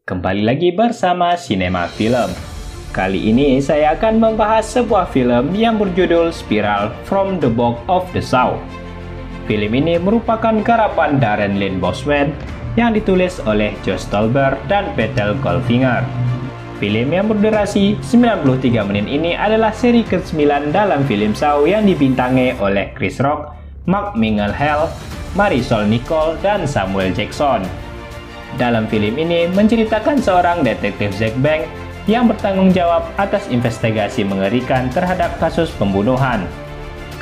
Kembali lagi bersama Cinema Film. Kali ini saya akan membahas sebuah film yang berjudul Spiral from the Book of the South. Film ini merupakan garapan Darren Lynn Bouswell yang ditulis oleh Josh Stolberg dan Peter Goldfinger. Film yang berdurasi 93 menit ini adalah seri ke-9 dalam film Saw yang dibintangi oleh Chris Rock, Mark Minghell, Marisol Nichols, dan Samuel Jackson. Dalam film ini menceritakan seorang detektif Zack Banks yang bertanggung jawab atas investigasi mengerikan terhadap kasus pembunuhan.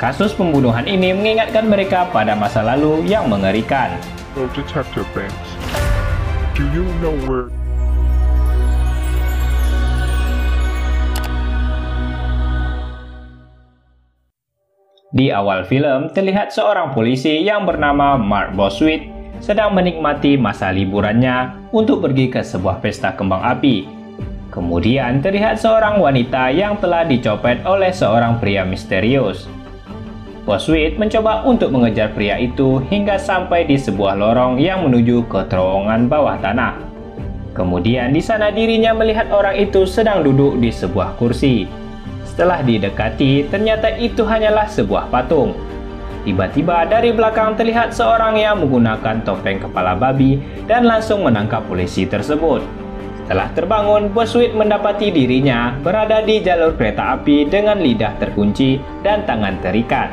Kasus pembunuhan ini mengingatkan mereka pada masa lalu yang mengerikan. Oh, Detective Banks, do you know where... Di awal film terlihat seorang polisi yang bernama Mark Bouswell sedang menikmati masa liburannya untuk pergi ke sebuah pesta kembang api. Kemudian terlihat seorang wanita yang telah dicopet oleh seorang pria misterius. Bouswell mencoba untuk mengejar pria itu hingga sampai di sebuah lorong yang menuju ke terowongan bawah tanah. Kemudian di sana dirinya melihat orang itu sedang duduk di sebuah kursi. Setelah didekati, ternyata itu hanyalah sebuah patung. Tiba-tiba dari belakang terlihat seorang yang menggunakan topeng kepala babi dan langsung menangkap polisi tersebut. Setelah terbangun, Bouswell mendapati dirinya berada di jalur kereta api dengan lidah terkunci dan tangan terikat.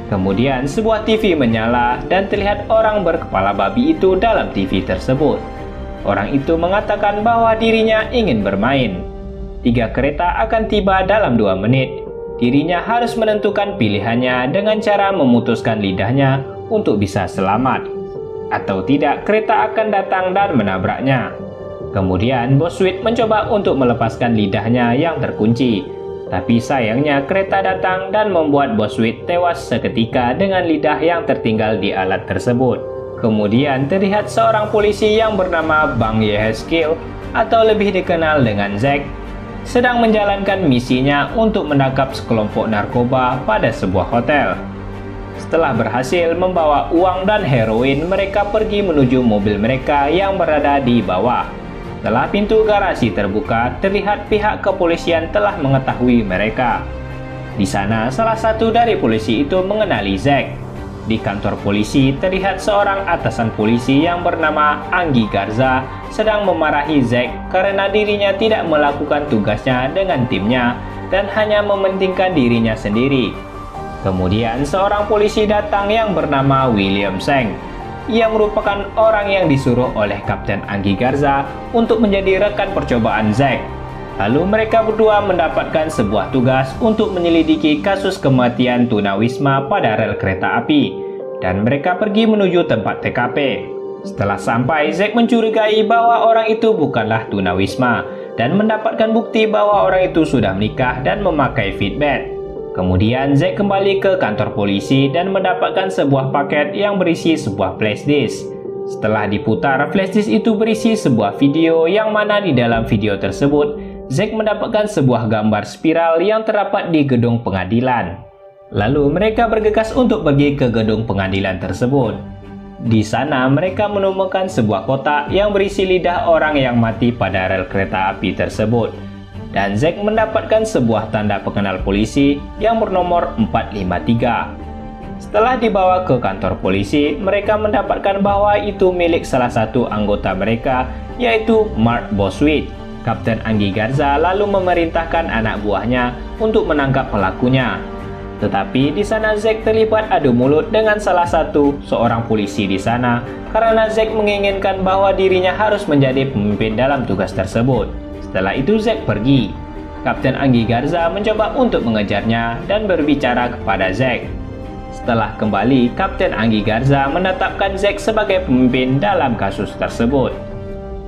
Kemudian sebuah TV menyala dan terlihat orang berkepala babi itu dalam TV tersebut. Orang itu mengatakan bahwa dirinya ingin bermain. 3 kereta akan tiba dalam 2 menit. Dirinya harus menentukan pilihannya dengan cara memutuskan lidahnya untuk bisa selamat. Atau tidak, kereta akan datang dan menabraknya. Kemudian Bouswell mencoba untuk melepaskan lidahnya yang terkunci. Tapi sayangnya kereta datang dan membuat Bouswell tewas seketika dengan lidah yang tertinggal di alat tersebut. Kemudian terlihat seorang polisi yang bernama Bang Yehezkiel atau lebih dikenal dengan Zack sedang menjalankan misinya untuk menangkap sekelompok narkoba pada sebuah hotel. Setelah berhasil membawa uang dan heroin, mereka pergi menuju mobil mereka yang berada di bawah. Setelah pintu garasi terbuka, terlihat pihak kepolisian telah mengetahui mereka. Di sana, salah satu dari polisi itu mengenali Zack. Di kantor polisi, terlihat seorang atasan polisi yang bernama Angie Garza sedang memarahi Zack karena dirinya tidak melakukan tugasnya dengan timnya dan hanya mementingkan dirinya sendiri. Kemudian seorang polisi datang yang bernama William Seng. Ia merupakan orang yang disuruh oleh Kapten Angie Garza untuk menjadi rekan percobaan Zack. Lalu mereka berdua mendapatkan sebuah tugas untuk menyelidiki kasus kematian tunawisma pada rel kereta api, dan mereka pergi menuju tempat TKP. Setelah sampai, Zack mencurigai bahwa orang itu bukanlah tunawisma dan mendapatkan bukti bahwa orang itu sudah menikah dan memakai Fitbit. Kemudian Zack kembali ke kantor polisi dan mendapatkan sebuah paket yang berisi sebuah flash disk. Setelah diputar, flash disk itu berisi sebuah video yang mana di dalam video tersebut Zack mendapatkan sebuah gambar spiral yang terdapat di gedung pengadilan. Lalu mereka bergegas untuk pergi ke gedung pengadilan tersebut. Di sana mereka menemukan sebuah kotak yang berisi lidah orang yang mati pada rel kereta api tersebut. Dan Zack mendapatkan sebuah tanda pengenal polisi yang bernomor 453. Setelah dibawa ke kantor polisi, mereka mendapatkan bahwa itu milik salah satu anggota mereka, yaitu Mark Bouswell. Kapten Angie Garza lalu memerintahkan anak buahnya untuk menangkap pelakunya. Tetapi di sana Zack terlibat adu mulut dengan salah satu seorang polisi di sana karena Zack menginginkan bahwa dirinya harus menjadi pemimpin dalam tugas tersebut. Setelah itu Zack pergi. Kapten Angie Garza mencoba untuk mengejarnya dan berbicara kepada Zack. Setelah kembali, Kapten Angie Garza menetapkan Zack sebagai pemimpin dalam kasus tersebut.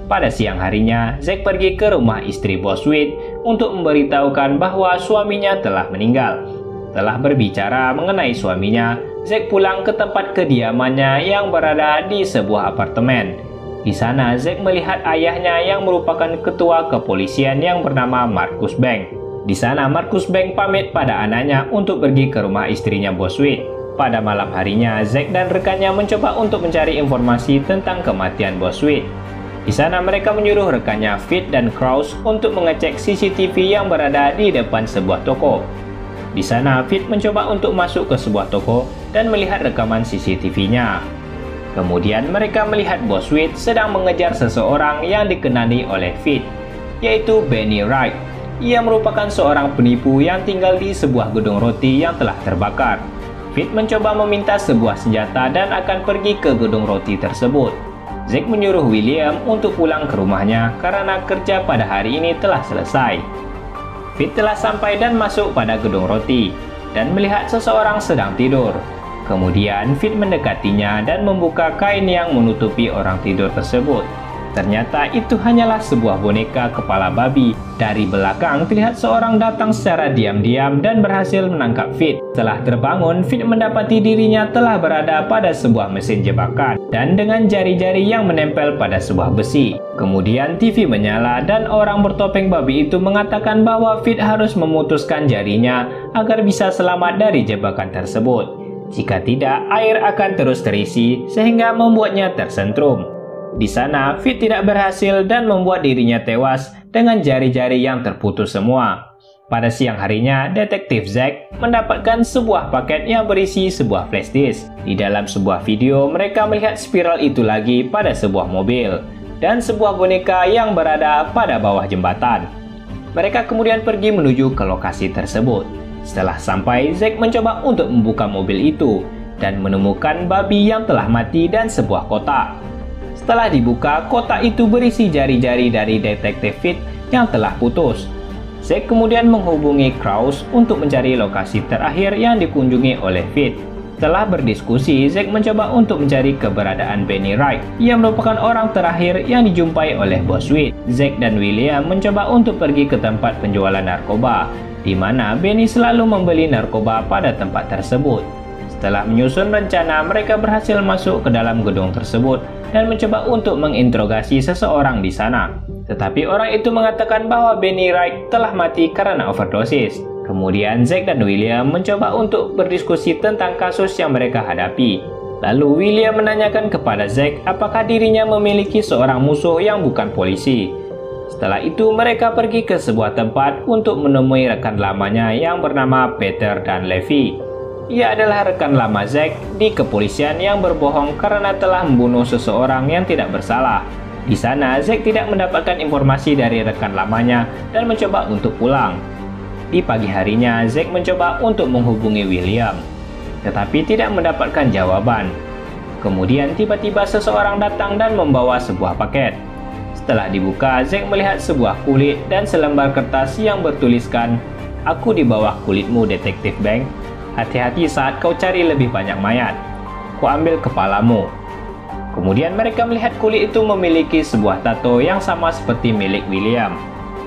Pada siang harinya, Zack pergi ke rumah istri Bouswell untuk memberitahukan bahwa suaminya telah meninggal. Setelah berbicara mengenai suaminya, Zack pulang ke tempat kediamannya yang berada di sebuah apartemen. Di sana, Zack melihat ayahnya yang merupakan ketua kepolisian yang bernama Marcus Banks. Di sana, Marcus Banks pamit pada anaknya untuk pergi ke rumah istrinya Bouswell. Pada malam harinya, Zack dan rekannya mencoba untuk mencari informasi tentang kematian Bouswell. Di sana mereka menyuruh rekannya Fit dan Kraus untuk mengecek CCTV yang berada di depan sebuah toko. Di sana Fit mencoba untuk masuk ke sebuah toko dan melihat rekaman CCTV-nya. Kemudian mereka melihat Boswit sedang mengejar seseorang yang dikenali oleh Fit, yaitu Benny Wright. Ia merupakan seorang penipu yang tinggal di sebuah gedung roti yang telah terbakar. Fit mencoba meminta sebuah senjata dan akan pergi ke gedung roti tersebut. Zack menyuruh William untuk pulang ke rumahnya karena kerja pada hari ini telah selesai. Fit telah sampai dan masuk pada gedung roti dan melihat seseorang sedang tidur. Kemudian Fit mendekatinya dan membuka kain yang menutupi orang tidur tersebut. Ternyata itu hanyalah sebuah boneka kepala babi. Dari belakang terlihat seorang datang secara diam-diam dan berhasil menangkap Fit. Setelah terbangun, Fit mendapati dirinya telah berada pada sebuah mesin jebakan dan dengan jari-jari yang menempel pada sebuah besi. Kemudian TV menyala dan orang bertopeng babi itu mengatakan bahwa Fit harus memutuskan jarinya agar bisa selamat dari jebakan tersebut. Jika tidak, air akan terus terisi sehingga membuatnya tersentrum. Di sana, Fit tidak berhasil dan membuat dirinya tewas dengan jari-jari yang terputus semua. Pada siang harinya, detektif Zack mendapatkan sebuah paket yang berisi sebuah flash disk. Di dalam sebuah video, mereka melihat spiral itu lagi pada sebuah mobil dan sebuah boneka yang berada pada bawah jembatan. Mereka kemudian pergi menuju ke lokasi tersebut. Setelah sampai, Zack mencoba untuk membuka mobil itu dan menemukan babi yang telah mati dan sebuah kotak. Setelah dibuka, kotak itu berisi jari-jari dari detektif Fit yang telah putus. Zack kemudian menghubungi Kraus untuk mencari lokasi terakhir yang dikunjungi oleh Fit. Setelah berdiskusi, Zack mencoba untuk mencari keberadaan Benny Wright yang merupakan orang terakhir yang dijumpai oleh Boswit. Zack dan William mencoba untuk pergi ke tempat penjualan narkoba, di mana Benny selalu membeli narkoba pada tempat tersebut. Setelah menyusun rencana, mereka berhasil masuk ke dalam gedung tersebut dan mencoba untuk menginterogasi seseorang di sana. Tetapi orang itu mengatakan bahwa Benny Wright telah mati karena overdosis. Kemudian Zack dan William mencoba untuk berdiskusi tentang kasus yang mereka hadapi. Lalu William menanyakan kepada Zack apakah dirinya memiliki seorang musuh yang bukan polisi. Setelah itu mereka pergi ke sebuah tempat untuk menemui rekan lamanya yang bernama Peter dan Levi. Ia adalah rekan lama Zack di kepolisian yang berbohong karena telah membunuh seseorang yang tidak bersalah. Di sana, Zack tidak mendapatkan informasi dari rekan lamanya dan mencoba untuk pulang. Di pagi harinya, Zack mencoba untuk menghubungi William, tetapi tidak mendapatkan jawaban. Kemudian tiba-tiba seseorang datang dan membawa sebuah paket. Setelah dibuka, Zack melihat sebuah kulit dan selembar kertas yang bertuliskan, "Aku di bawah kulitmu, Detektif Bank. Hati-hati saat kau cari lebih banyak mayat. Kuambil kepalamu." Kemudian mereka melihat kulit itu memiliki sebuah tato yang sama seperti milik William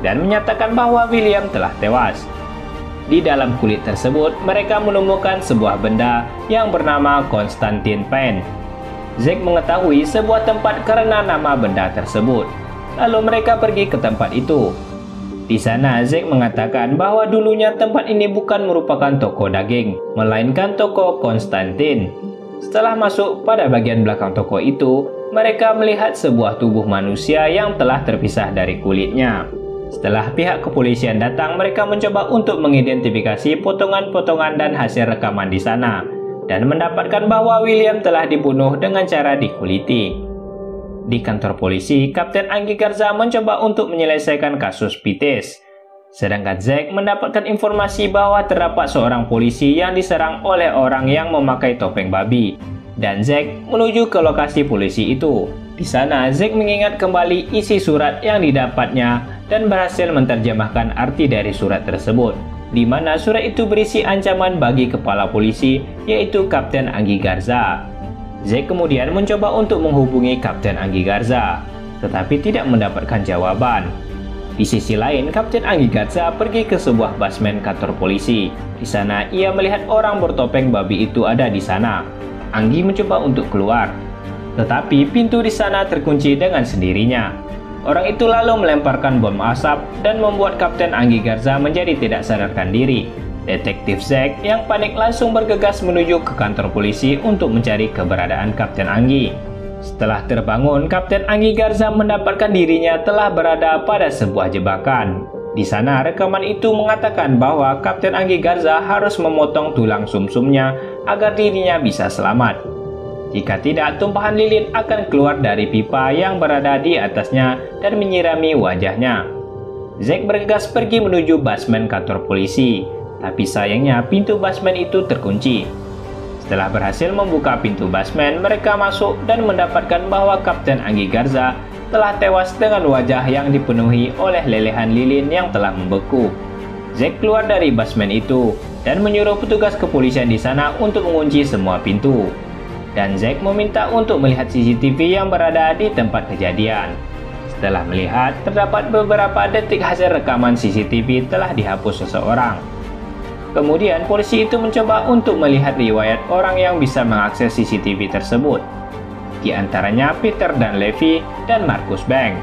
dan menyatakan bahwa William telah tewas. Di dalam kulit tersebut, mereka menemukan sebuah benda yang bernama Constantine Pen. Zack mengetahui sebuah tempat karena nama benda tersebut. Lalu mereka pergi ke tempat itu. Di sana, Zack mengatakan bahwa dulunya tempat ini bukan merupakan toko daging, melainkan toko Constantine. Setelah masuk pada bagian belakang toko itu, mereka melihat sebuah tubuh manusia yang telah terpisah dari kulitnya. Setelah pihak kepolisian datang, mereka mencoba untuk mengidentifikasi potongan-potongan dan hasil rekaman di sana, dan mendapatkan bahwa William telah dibunuh dengan cara dikuliti. Di kantor polisi, Kapten Anggi Garza mencoba untuk menyelesaikan kasus Pites. Sedangkan Zack mendapatkan informasi bahwa terdapat seorang polisi yang diserang oleh orang yang memakai topeng babi. Dan Zack menuju ke lokasi polisi itu. Di sana, Zack mengingat kembali isi surat yang didapatnya dan berhasil menerjemahkan arti dari surat tersebut, di mana surat itu berisi ancaman bagi kepala polisi, yaitu Kapten Anggi Garza. Zack kemudian mencoba untuk menghubungi Kapten Anggi Garza, tetapi tidak mendapatkan jawaban. Di sisi lain, Kapten Anggi Garza pergi ke sebuah basement kantor polisi. Di sana, ia melihat orang bertopeng babi itu ada di sana. Anggi mencoba untuk keluar, tetapi pintu di sana terkunci dengan sendirinya. Orang itu lalu melemparkan bom asap dan membuat Kapten Anggi Garza menjadi tidak sadarkan diri. Detektif Zack yang panik langsung bergegas menuju ke kantor polisi untuk mencari keberadaan Kapten Anggi. Setelah terbangun, Kapten Anggi Garza mendapatkan dirinya telah berada pada sebuah jebakan. Di sana, rekaman itu mengatakan bahwa Kapten Anggi Garza harus memotong tulang sumsumnya agar dirinya bisa selamat. Jika tidak, tumpahan lilin akan keluar dari pipa yang berada di atasnya dan menyirami wajahnya. Zack bergegas pergi menuju basement kantor polisi, tapi sayangnya pintu basement itu terkunci. Setelah berhasil membuka pintu basement, mereka masuk dan mendapatkan bahwa Kapten Anggi Garza telah tewas dengan wajah yang dipenuhi oleh lelehan lilin yang telah membeku. Zack keluar dari basement itu dan menyuruh petugas kepolisian di sana untuk mengunci semua pintu. Dan Zack meminta untuk melihat CCTV yang berada di tempat kejadian. Setelah melihat, terdapat beberapa detik hasil rekaman CCTV telah dihapus seseorang. Kemudian polisi itu mencoba untuk melihat riwayat orang yang bisa mengakses CCTV tersebut. Di antaranya Peter dan Levi dan Marcus Bank.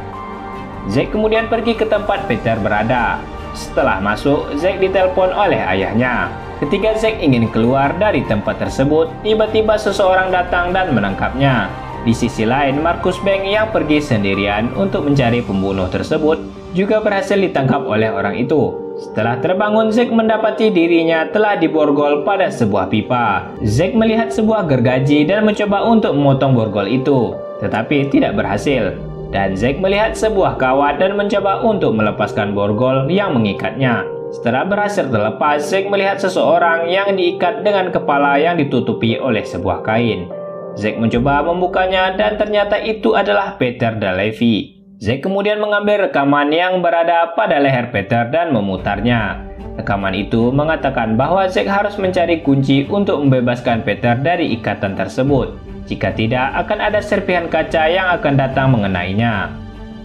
Zack kemudian pergi ke tempat Peter berada. Setelah masuk, Zack ditelepon oleh ayahnya. Ketika Zack ingin keluar dari tempat tersebut, tiba-tiba seseorang datang dan menangkapnya. Di sisi lain, Marcus Bank yang pergi sendirian untuk mencari pembunuh tersebut juga berhasil ditangkap oleh orang itu. Setelah terbangun, Zack mendapati dirinya telah diborgol pada sebuah pipa. Zack melihat sebuah gergaji dan mencoba untuk memotong borgol itu, tetapi tidak berhasil. Dan Zack melihat sebuah kawat dan mencoba untuk melepaskan borgol yang mengikatnya. Setelah berhasil terlepas, Zack melihat seseorang yang diikat dengan kepala yang ditutupi oleh sebuah kain. Zack mencoba membukanya dan ternyata itu adalah Peter dan Levi. Zack kemudian mengambil rekaman yang berada pada leher Peter dan memutarnya. Rekaman itu mengatakan bahwa Zack harus mencari kunci untuk membebaskan Peter dari ikatan tersebut. Jika tidak, akan ada serpihan kaca yang akan datang mengenainya.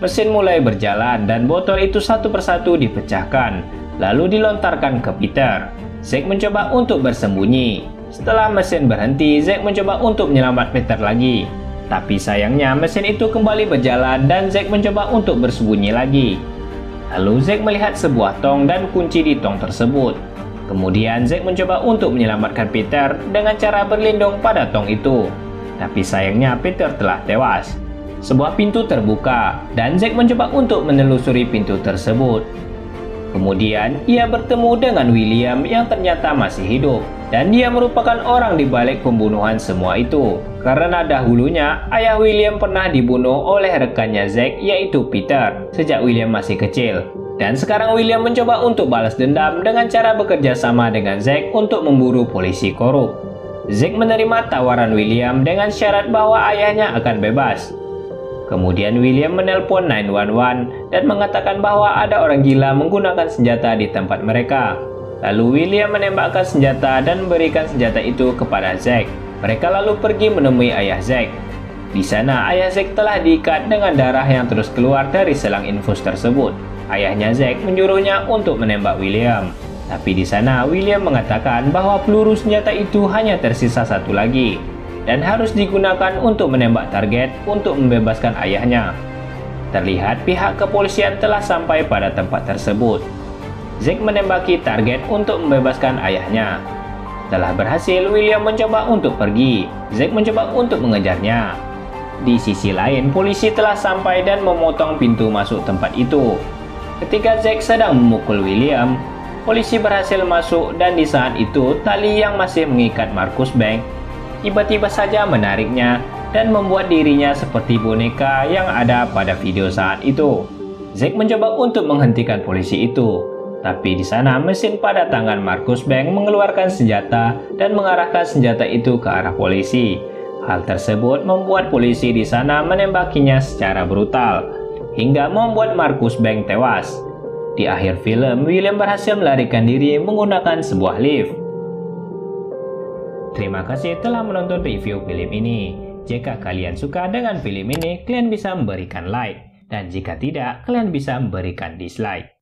Mesin mulai berjalan dan botol itu satu persatu dipecahkan, lalu dilontarkan ke Peter. Zack mencoba untuk bersembunyi. Setelah mesin berhenti, Zack mencoba untuk menyelamatkan Peter lagi. Tapi sayangnya mesin itu kembali berjalan dan Zack mencoba untuk bersembunyi lagi. Lalu Zack melihat sebuah tong dan kunci di tong tersebut. Kemudian Zack mencoba untuk menyelamatkan Peter dengan cara berlindung pada tong itu. Tapi sayangnya Peter telah tewas. Sebuah pintu terbuka dan Zack mencoba untuk menelusuri pintu tersebut. Kemudian ia bertemu dengan William yang ternyata masih hidup. Dan dia merupakan orang di balik pembunuhan semua itu. Karena dahulunya, ayah William pernah dibunuh oleh rekannya Zack, yaitu Peter, sejak William masih kecil. Dan sekarang William mencoba untuk balas dendam dengan cara bekerja sama dengan Zack untuk memburu polisi korup. Zack menerima tawaran William dengan syarat bahwa ayahnya akan bebas. Kemudian William menelpon 911 dan mengatakan bahwa ada orang gila menggunakan senjata di tempat mereka. Lalu William menembakkan senjata dan memberikan senjata itu kepada Zack. Mereka lalu pergi menemui ayah Zack. Di sana, ayah Zack telah diikat dengan darah yang terus keluar dari selang infus tersebut. Ayahnya Zack menyuruhnya untuk menembak William. Tapi di sana, William mengatakan bahwa peluru senjata itu hanya tersisa satu lagi dan harus digunakan untuk menembak target untuk membebaskan ayahnya. Terlihat pihak kepolisian telah sampai pada tempat tersebut. Zack menembaki target untuk membebaskan ayahnya. Setelah berhasil, William mencoba untuk pergi. Zack mencoba untuk mengejarnya. Di sisi lain, polisi telah sampai dan memotong pintu masuk tempat itu. Ketika Zack sedang memukul William, polisi berhasil masuk dan di saat itu tali yang masih mengikat Marcus Bank tiba-tiba saja menariknya dan membuat dirinya seperti boneka yang ada pada video saat itu. Zack mencoba untuk menghentikan polisi itu. Tapi di sana mesin pada tangan Marcus Bank mengeluarkan senjata dan mengarahkan senjata itu ke arah polisi. Hal tersebut membuat polisi di sana menembakinya secara brutal, hingga membuat Marcus Bank tewas. Di akhir film, William berhasil melarikan diri menggunakan sebuah lift. Terima kasih telah menonton review film ini. Jika kalian suka dengan film ini, kalian bisa memberikan like. Dan jika tidak, kalian bisa memberikan dislike.